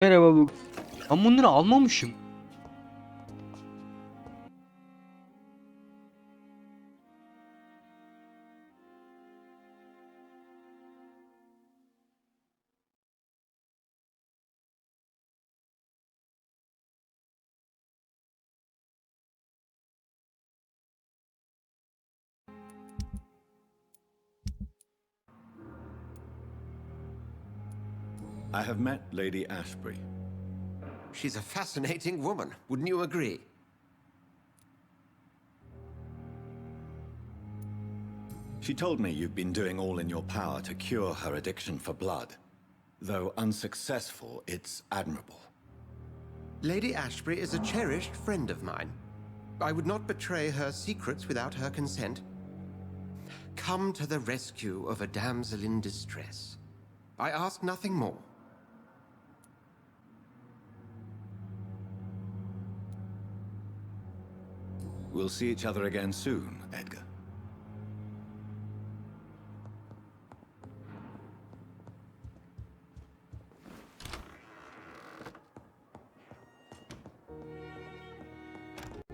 Merhaba bu. Ben bunları almamışım. I have met Lady Ashbury. She's a fascinating woman, wouldn't you agree? She told me you've been doing all in your power to cure her addiction for blood. Though unsuccessful, it's admirable. Lady Ashbury is a cherished friend of mine. I would not betray her secrets without her consent. Come to the rescue of a damsel in distress. I ask nothing more. We'll see each other again soon, Edgar.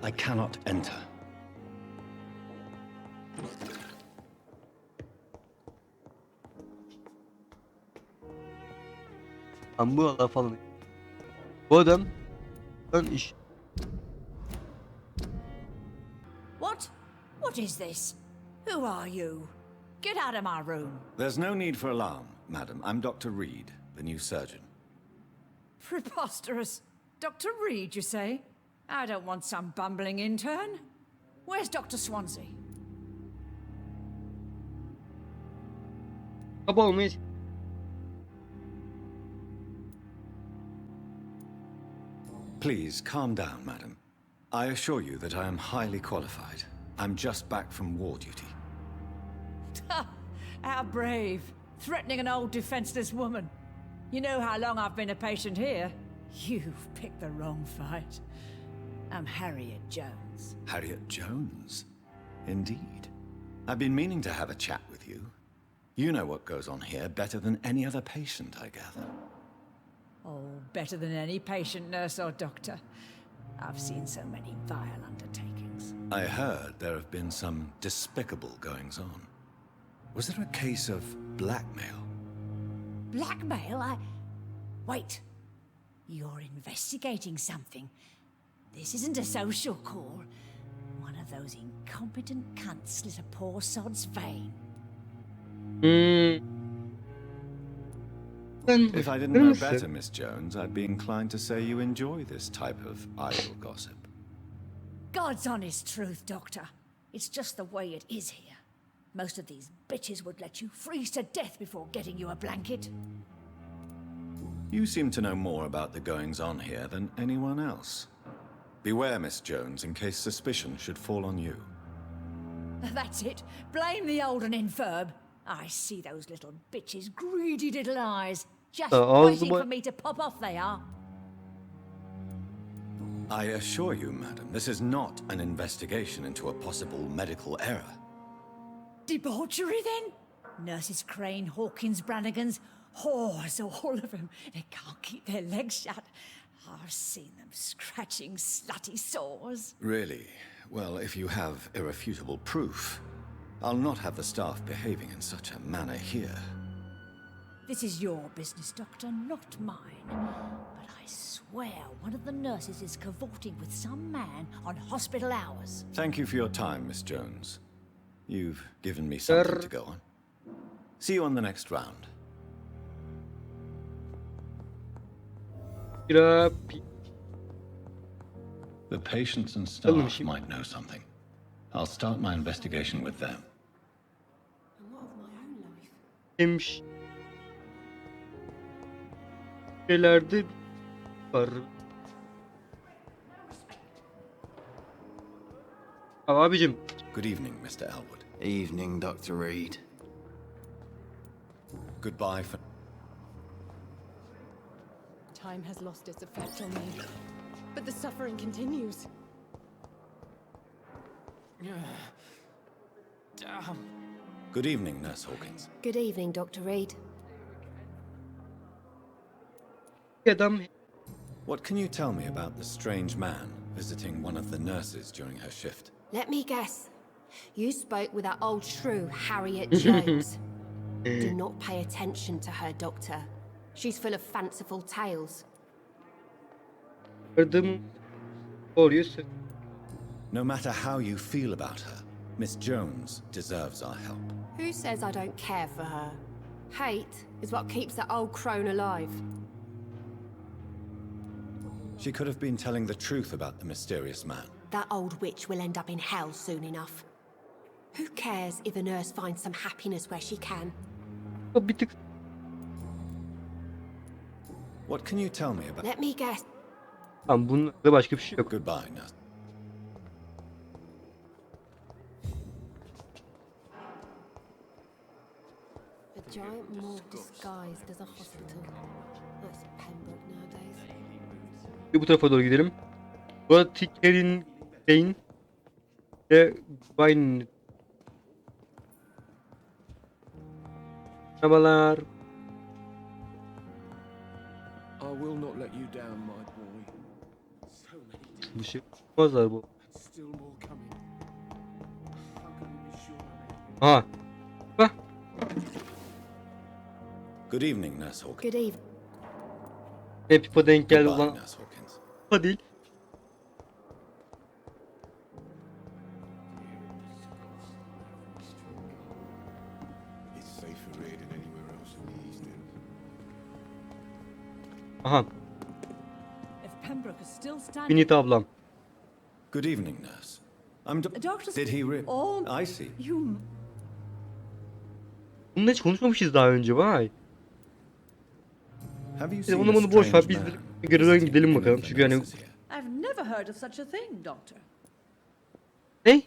I cannot enter. Ben bu adam falan. Bu adam ben iş. What is this? Who are you? Get out of my room. There's no need for alarm, madam. I'm Dr. Reed, the new surgeon. Preposterous. Dr. Reed, you say? I don't want some bumbling intern. Where's Dr. Swansea? Kaba olmayız. Please, calm down, madam. I assure you that I am highly qualified. I'm just back from war duty. How brave. Threatening an old defenseless woman. You know how long I've been a patient here? You've picked the wrong fight. I'm Harriet Jones. Harriet Jones? Indeed. I've been meaning to have a chat with you. You know what goes on here better than any other patient, I gather. Oh, better than any patient, nurse or doctor. I've seen so many vile undertakings. I heard there have been some despicable goings-on. Was there a case of blackmail? Blackmail? Wait. You're investigating something. This isn't a social call. One of those incompetent cunts slit a poor sod's vein. If I didn't know better, Miss Jones, I'd be inclined to say you enjoy this type of idle gossip. God's honest truth, Doctor. It's just the way it is here. Most of these bitches would let you freeze to death before getting you a blanket. You seem to know more about the goings-on here than anyone else. Beware, Miss Jones, in case suspicion should fall on you. That's it. Blame the old and infirm. I see those little bitches' greedy little eyes. Just waiting for me to pop off they are. I assure you, madam, this is not an investigation into a possible medical error. Debauchery, then? Nurses Crane, Hawkins, Brannigans, whores, all of them. They can't keep their legs shut. I've seen them scratching slutty sores. Really? Well, if you have irrefutable proof, I'll not have the staff behaving in such a manner here. This is your business, Doctor, not mine. But I swear one of the nurses is cavorting with some man on hospital hours. Thank you for your time, Miss Jones. You've given me something to go on. See you on the next round. The patients and staff might know something. I'll start my investigation with them. Demiş. Şeylerde var. Abicim. Good evening, Mr. Elwood. Evening, Dr. Reed. Goodbye for... Time has lost its effect on me, but the suffering continues. Good evening, Nurse Hawkins. Good evening, Dr. Reed. Bir adam What can you tell me about the strange man visiting one of the nurses during her shift? Let me guess. You spoke with that old shrew, Harriet Jones. Do not pay attention to her, Doctor. She's full of fanciful tales. gördüm doğruyu söylüyor. No matter how you feel about her, Miss Jones deserves our help. Who says I don't care for her? Hate is what keeps that old crone alive. She could have been telling the truth about the mysterious man. That old witch will end up in hell soon enough. Who cares if a nurse finds some happiness where she can? O bir tık What can you tell me about... Let me guess. tamam, bunun da başka bir şey yok. Goodbye, nurse. A giant morgue disguised as a hospital. That's Pembroke nowadays. Bir bu tarafa doğru gidelim. Bu Ticker'in Kane ve Vine. Merhabalar. I will not let you down, my boy. So many Bir şey olmazlar bu. still more coming. How can we be sure? Aha. Bak. Good evening, Nurse Hawkins. Good evening. Hep Pipa denk geldi Goodbye, ulan. Nurse Hawkins. Pipa değil. It's safer here than anywhere else in the East End. Aha. If Pembroke is still standing... Finita ablam. Good evening, nurse. I'm... Doctor's... Did he re... all... I see. You... Bununla hiç konuşmamışız daha önce, vay. Have you Onu seen a bunu boş ver, strange biz man geri dön visiting gidelim any bakalım of the çünkü hani nurses here? I've never heard of such a thing, Doctor. ne?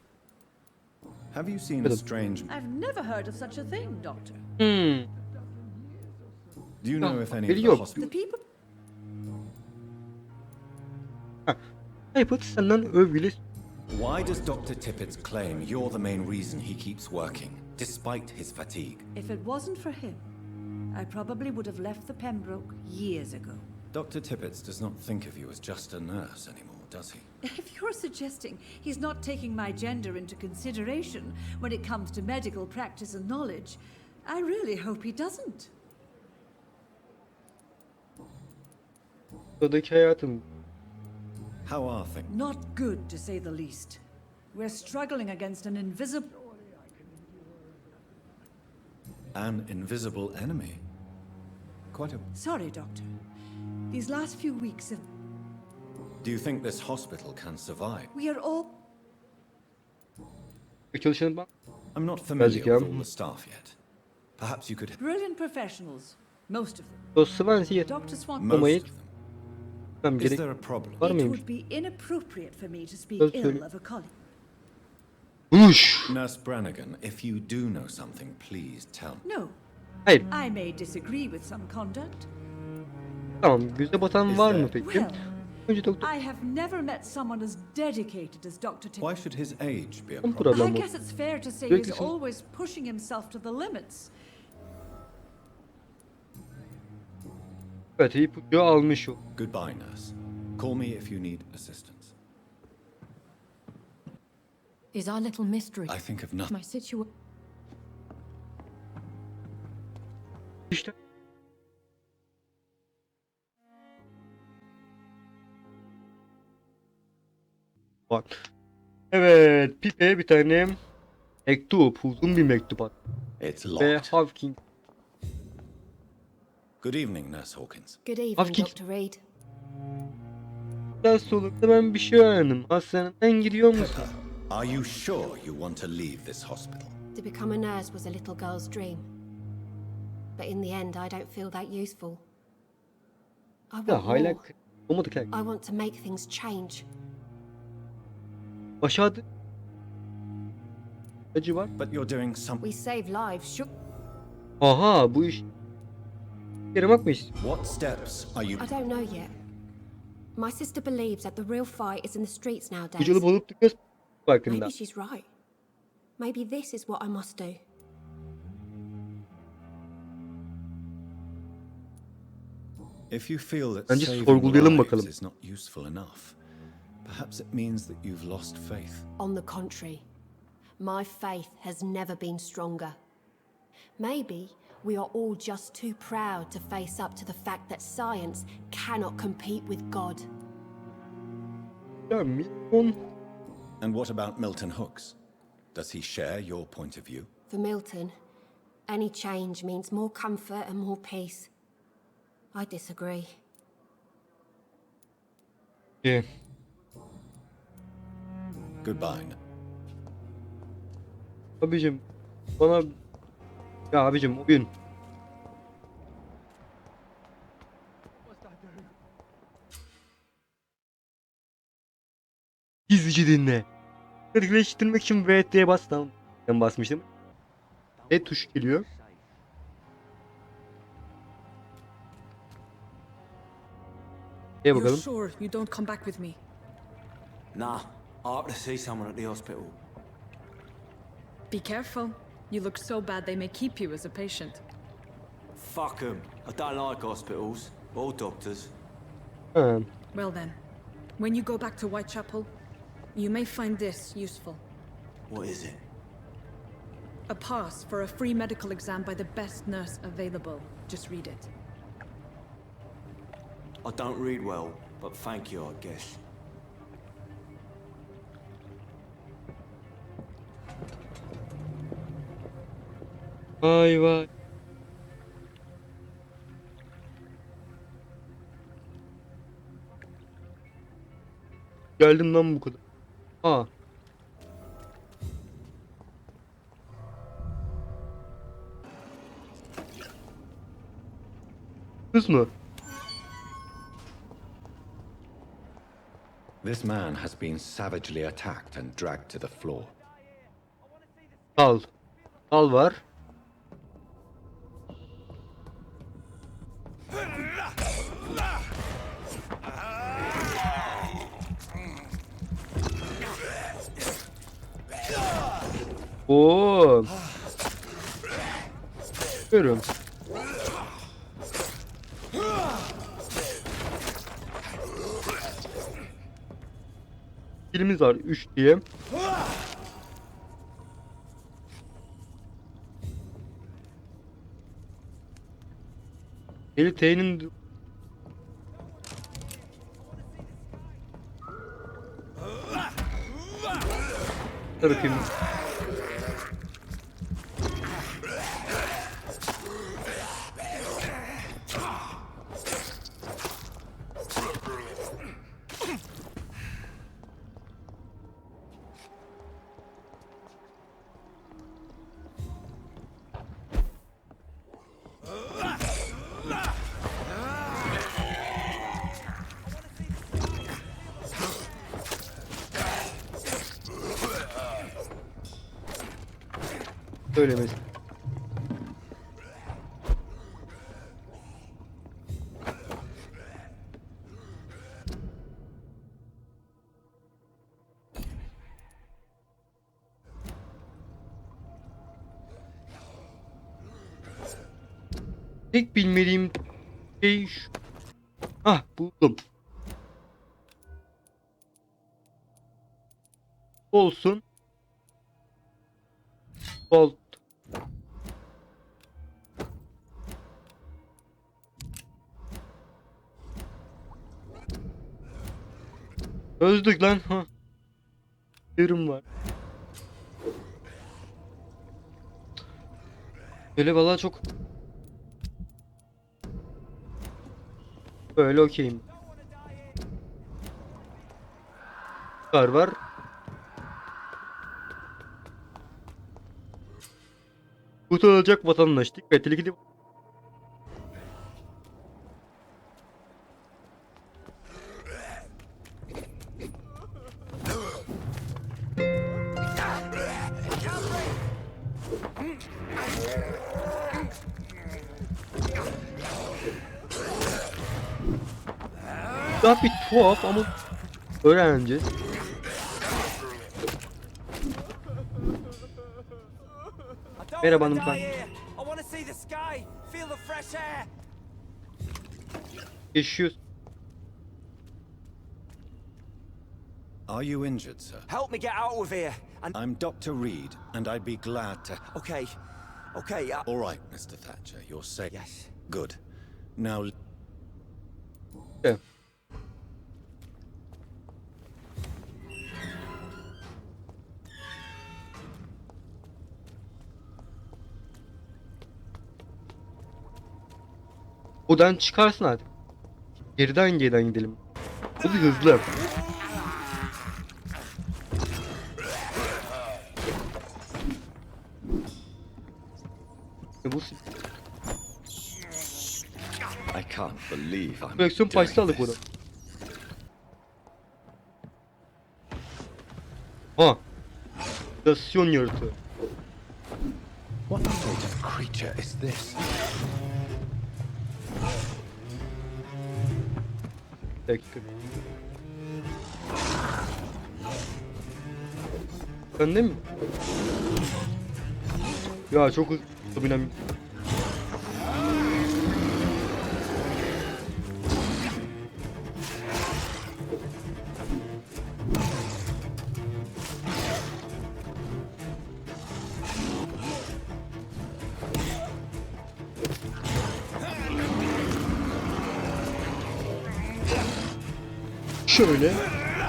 Have you seen a Madam. strange... I've never heard of such a thing, Doctor. Do you know if any of Biri the yok. The hospitals... people... Hayır, senden övgüyle. Why does Dr. Tippett's claim you're the main reason he keeps working, despite his fatigue? If it wasn't for him, I probably would have left the Pembroke years ago. Dr. Tippett does not think of you as just a nurse anymore, does he? If you're suggesting he's not taking my gender into consideration when it comes to medical practice and knowledge, I really hope he doesn't. Buradaki hayatım. How are things? Not good, to say the least. We're struggling against an invisible... An invisible enemy? Quite a... Sorry, Doctor. These last few weeks have... Do you think this hospital can survive? We are all... Çalışanın bak. I'm not familiar Birazcık with ya. all the staff yet. Perhaps you could... brilliant professionals. Most of them. O Swansea Dr. Swan... Most Olmayı- of them. yapmam Is gerek. there a problem? Var It mıymış? would be inappropriate for me to speak Söyle, ill söyle. of a colleague. Uş. Nurse Brannigan, if you do know something, please tell me. No, Hayır. I may disagree with some conduct. Tamam. Göze batan var mı peki? Well, Önce doktor. I have never met someone as dedicated as Dr. Tim. Why should his age be a Tam problem? I problem bu. guess it's fair to say Sürekli he's sen- always pushing himself to the limits. Evet, ipucu almış o. Goodbye, nurse. Call me if you need assistance. Is our little mystery I think of nothing. my situation? İşte. Bak. Evet, Pipe'ye bir tane mektup, uzun bir mektup at. It's Ve locked. Hawking. Good evening, Nurse Hawkins. Good evening, Hafif- Dr. Reed. Ders solukta ben bir şey öğrendim. Hastaneden gidiyor musun? Pepper, are you sure you want to leave this hospital? To become a nurse was a little girl's dream. But in the end, I don't feel that useful. I want Ya hala more. olmadık yani. I want to make things change. Aşağıda acı var. But you're doing We something. save lives, Aha, bu iş yaramak mı istiyor? What steps are you... I don't know yet. My sister believes that the real fight is in the streets nowadays. Gücülü olup da göz farkında. Maybe she's right. Maybe this is what I must do. If you feel that Bence saving sorgulayalım lives bakalım. is not useful enough, perhaps it means that you've lost faith. On the contrary, my faith has never been stronger. Maybe we are all just too proud to face up to the fact that science cannot compete with God. Ya Milton. And what about Milton Hooks? Does he share your point of view? For Milton, any change means more comfort and more peace. I disagree. Ki. Goodbye. Abicim bana ya abicim oyun. Gizlice dinle. Gerçekleştirmek için VT'ye bas, tamam. Ben basmıştım. Tuş geliyor. You're Bakalım. sure you don't come back with me? Nah, I ought to see someone at the hospital. Be careful. You look so bad they may keep you as a patient. Fuck 'em. I don't like hospitals or doctors. Ha. Well then, when you go back to Whitechapel, you may find this useful. What is it? A pass for a free medical exam by the best nurse available. Just read it. I don't read well, but thank you, I guess. Vay vay. Geldim lan bu kadar. Aa. Kız mı? This man has been savagely attacked and dragged to the floor. Al. Al var. Oo. Görüyorum. Dilimiz var 3 diye. Eli T'nin bakayım. Söylemesi. Tek bilmediğim şey şu. Ah, buldum. Olsun. Bolt. Öldük lan. Ha. Yarım var. Böyle vallahi çok böyle okeyim. Var. Kurtarılacak vatandaş. Dikkatli gidip. Daha bir tuhaf ama öğreneceğiz. Merhaba hanımefendi. Yaşıyoruz. Are you injured, sir? Help me get out of here. And I'm Dr. Reed, and I'd be glad to... okay, All right, Mr. Thatcher, you're safe. yes. Good. Now... Evet. Odan çıkarsın hadi. Geriden gidelim. Hadi hızlı. Bu I can't believe I'm koleksiyon parçası doing aldık bunu. this. Ha. Rasyon yaratığı. What sort of creature is this? Bir dakika. Önde mi? Ya çok hızlı binem. Şöyle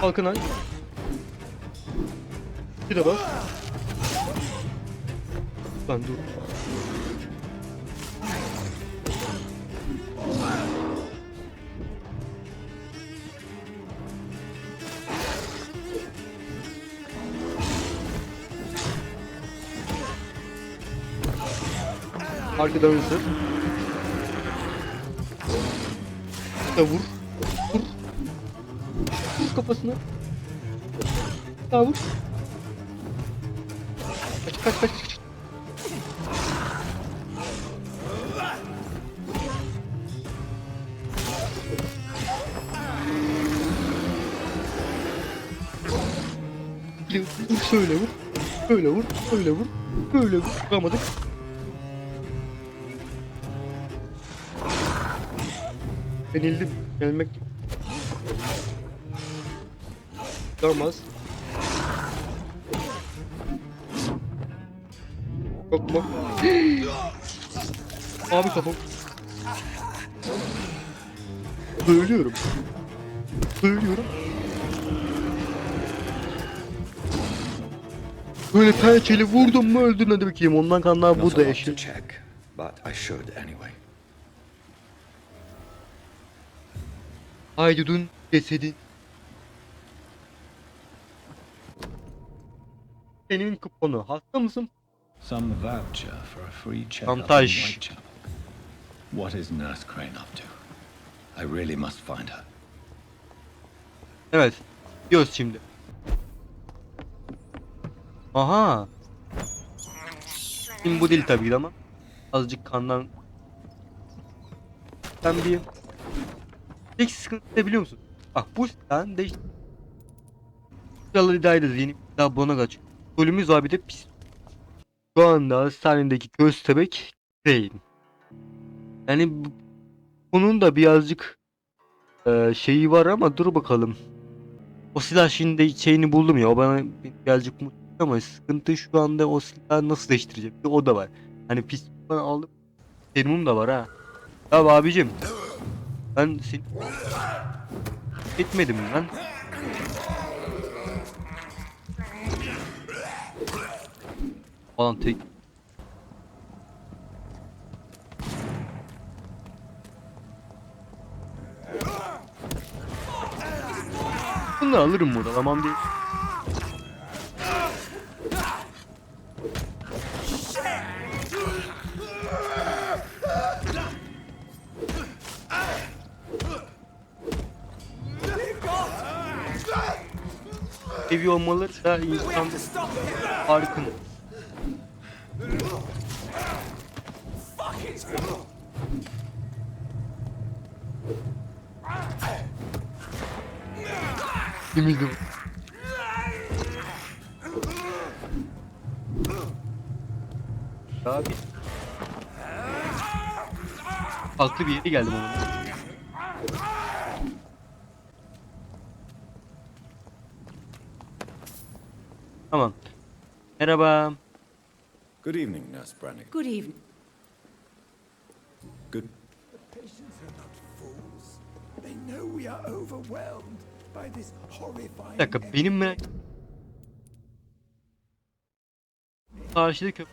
halkın ay. Bir de bak. Lan dur. Arkadan ısır. Da vur. Vur. Vur kafasına. Daha vur. Kaç. Vur şöyle vur. Böyle vur. Böyle vur. Böyle vur. Vuramadık. Yenildim. Gelmek. Olmaz. Korkma. Abi kafam. Ölüyorum. Böyle pençeli vurdum mu öldün hadi bakayım. Ondan kanlar Not bu a da lot to yaşıyor. check, but I should anyway. Haydudun cesedi. Senin kuponu. Hasta mısın? Some voucher for a free check-up in Montaj. Whitechapel. What is Nurse Crane up to? I really must find her. Evet. Gidiyoruz şimdi. Aha. Şimdi bu değil tabii ki ama. Azıcık kandan. Sen bir... Tek sıkıntı ne biliyor musun? Bak bu silahın değiş... Silahları iddia ederiz. Yeni bir silah bana kaç. Rolümüz var bir de pis. Şu anda hastanedeki köstebek değil. Yani bunun da birazcık şeyi var ama dur bakalım. O silah şimdi şeyini buldum ya, o bana birazcık mutlu ama sıkıntı şu anda o silahı nasıl değiştireceğim, o da var. Hani pis falan aldım. Serumum da var ha. Ya abicim. Ben seni etmedim lan. Falan tek. Bunları alırım burada, tamam değil. Seviyor olmaları da insan farkında. Kimiydi bu? Abi. Farklı bir yere geldim onun. Tamam. Merhaba. Good evening, Nurse Brannigan. Good evening. Good. The patients are not fools. They know we are overwhelmed by this Bir horrifying. dakika benim merak... Karşıda köprü.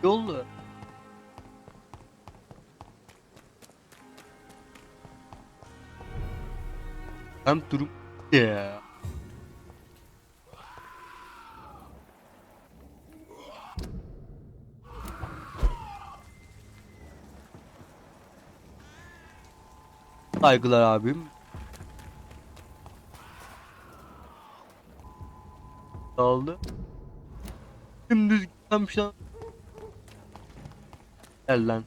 Yol. Hem durum ya. Saygılar abim. Daldı. Dümdüz gitsem şu an. Gel lan.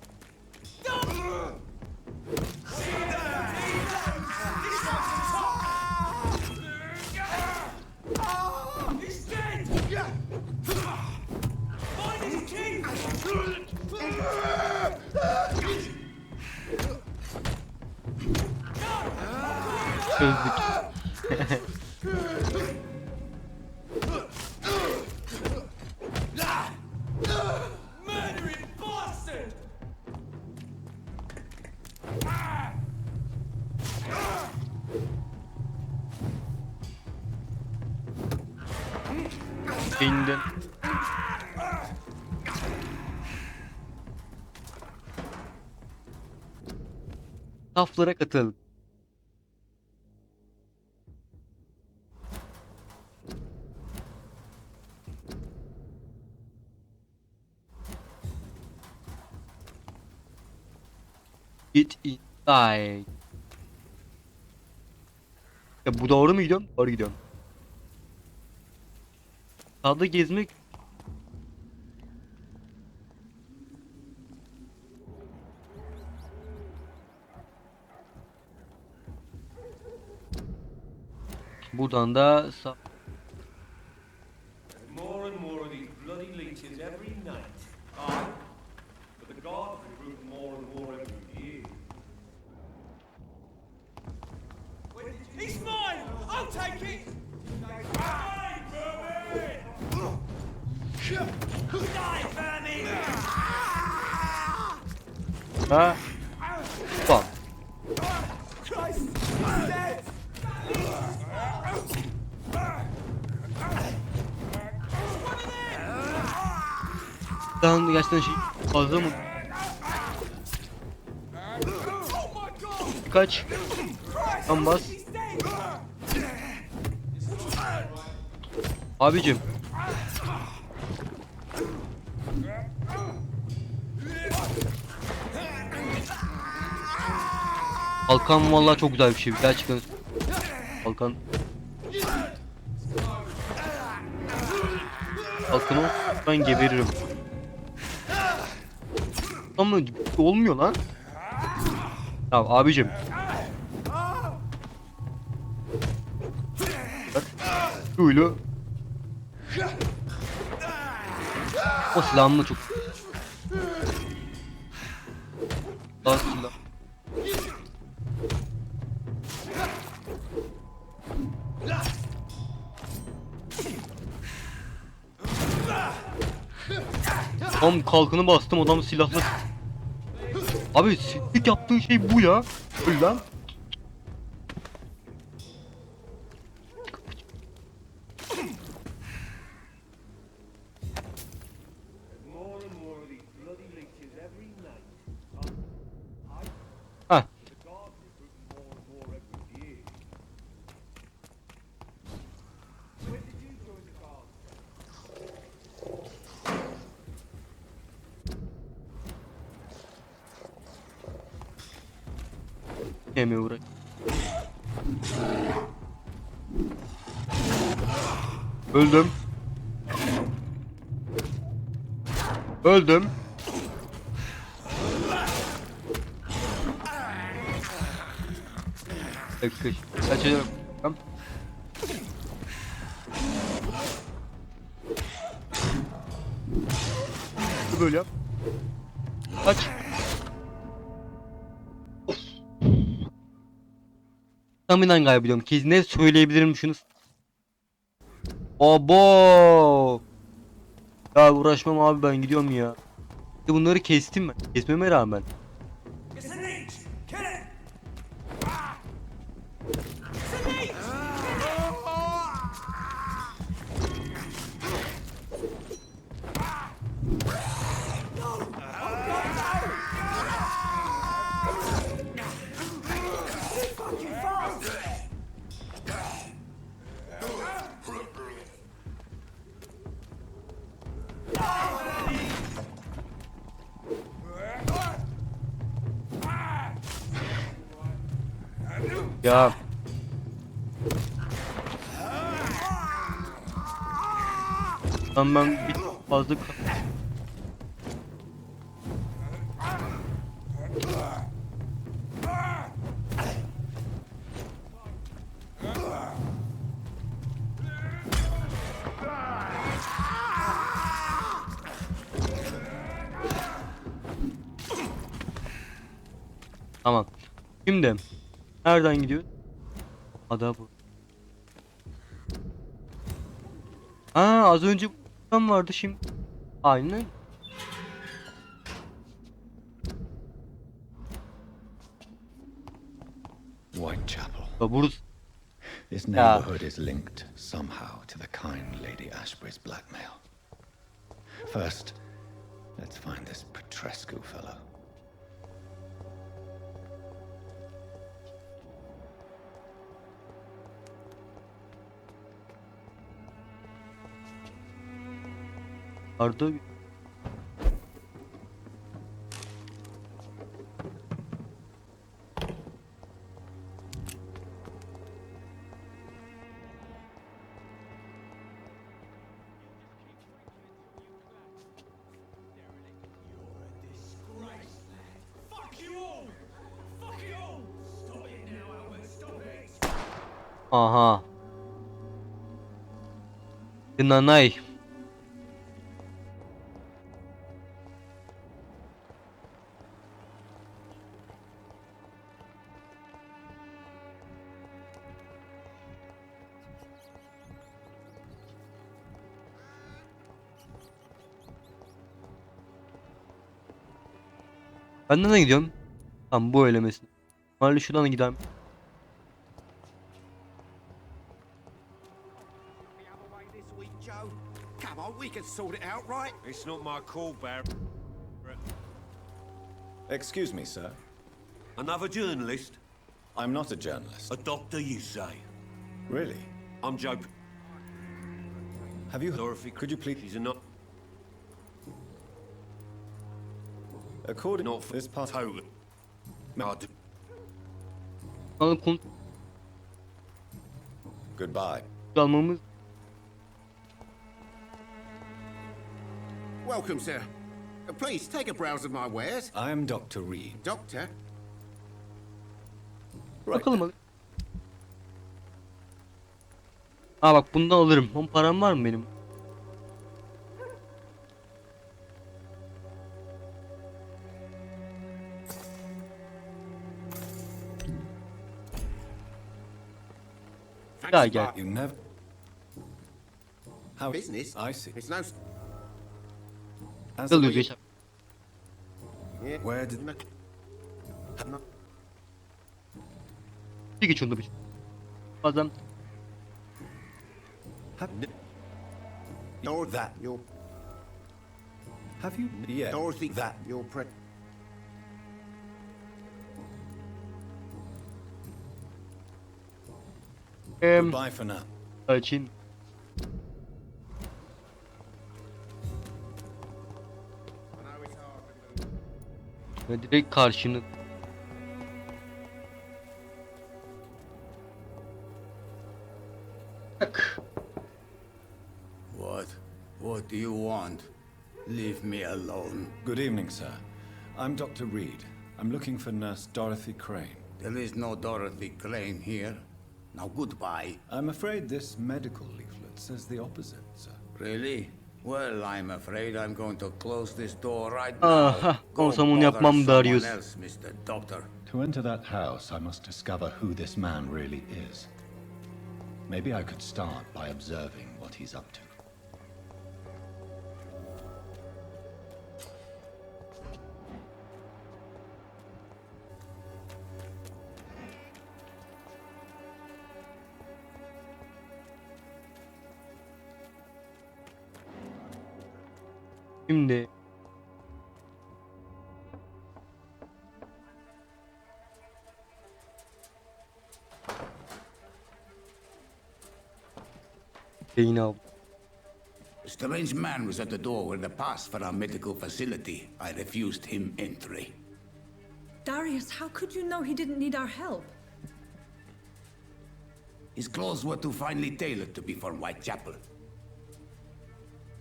Çözdük. İndin. Saflara katıl. Get inside. Ya bu doğru mu gidiyorum? Doğru gidiyorum. Sağda gezmek. Buradan da sağ. More and more of these bloody leeches every night. Aye, but the guards recruit more and more every year. It's mine! I'll take it! Die, vermin! Die, vermin! Ha? Bak. Christ, he's dead. Daha gerçekten şey fazla mı? Kaç? Tam bas. Abicim. Kalkan vallahi çok güzel bir şey. Gerçekten. Kalkan. Kalkanı ben geberirim. Ama olmuyor lan. Ya abicim. Bak. Şöyle. O silahımla çok. Daha silah. Tam kalkanı bastım adam silahla. Abi ilk yaptığın şey bu ya. Öyle lan. More and more of these bloody leeches every night. Ha. The guards recruit more and more every year. When did you join the guards? Yeme uğraş. Öldüm. Öldüm. Dakika. Kaçıyorum. Tamam. Böyle yap. Kaç. Stamina'yı kaybediyorum. Ne söyleyebilirim şunu? Abo! Ya uğraşmam abi, ben gidiyorum ya. Bunları kestim ben. Kesmeme rağmen. Ya. Tamam, ben bir fazla Tamam. Şimdi nereden gidiyor? Ada bu. Az önce buradan vardı, şimdi aynen. Whitechapel. Burası. This neighborhood is linked somehow to the kind Lady Ashbury's blackmail. First, let's find this Petrescu fellow. Arda. Aha. Nanay. Ben nereden gidiyorum? Tamam, bu elemesi. Hadi şuradan gidelim. Come on, we can sort it out, right? It's not my call, Barry. Excuse me, sir. Another journalist? I'm not a journalist. A doctor, you say? Really? I'm joking. Have you... Dorothy, could you please... She's a not... According Not to this part... total. No, Goodbye. Almamız. Welcome, sir. Please take a browse of my wares. I am Dr. Reed. Doctor? Right. Bakalım hadi. Bak, bundan alırım. Onun param var mı benim? Gel. You never... How... Business? I see. It's no... As Alıyoruz yaşam. Yeah. Where did... Bir geç onda bir. Bazen Dorothy, That. you're... Have you... Yeah. Dorothy, That. you're Goodbye for now. Açın. Ve direkt karşını. Bak. What do you want? Leave me alone. Good evening, sir. I'm Dr. Reed. I'm looking for Nurse Dorothy Crane. There is no Dorothy Crane here. Now goodbye. I'm afraid this medical leaflet says the opposite, sir. Really? Well, I'm afraid I'm going to close this door right Aha, now. Go olsam onu bother yapmam someone Darius. else, Mr. Doctor. To enter that house, I must discover who this man really is. Maybe I could start by observing what he's up to. Şimdi beyni al. A strange man was at the door with a pass for our medical facility. I refused him entry. Darius, how could you know he didn't need our help? His clothes were too finely tailored to be from Whitechapel.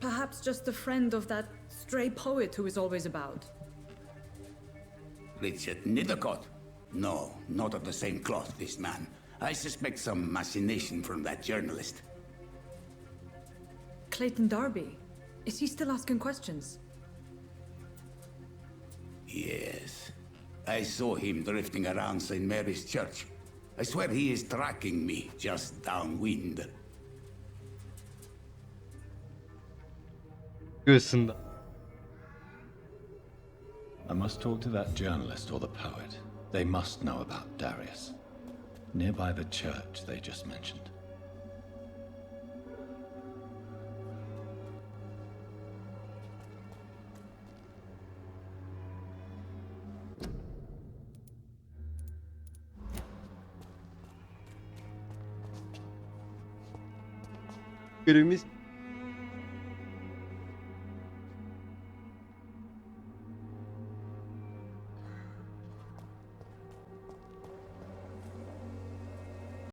Perhaps just a friend of that stray poet who is always about. Richard Nethercott? No, not of the same cloth, this man. I suspect some machination from that journalist. Clayton Darby. Is he still asking questions? Yes. I saw him drifting around St. Mary's Church. I swear he is tracking me just downwind. Göğsünde. I must talk to that journalist or the poet. They must know about Darius. Nearby the church they just mentioned. Görevimiz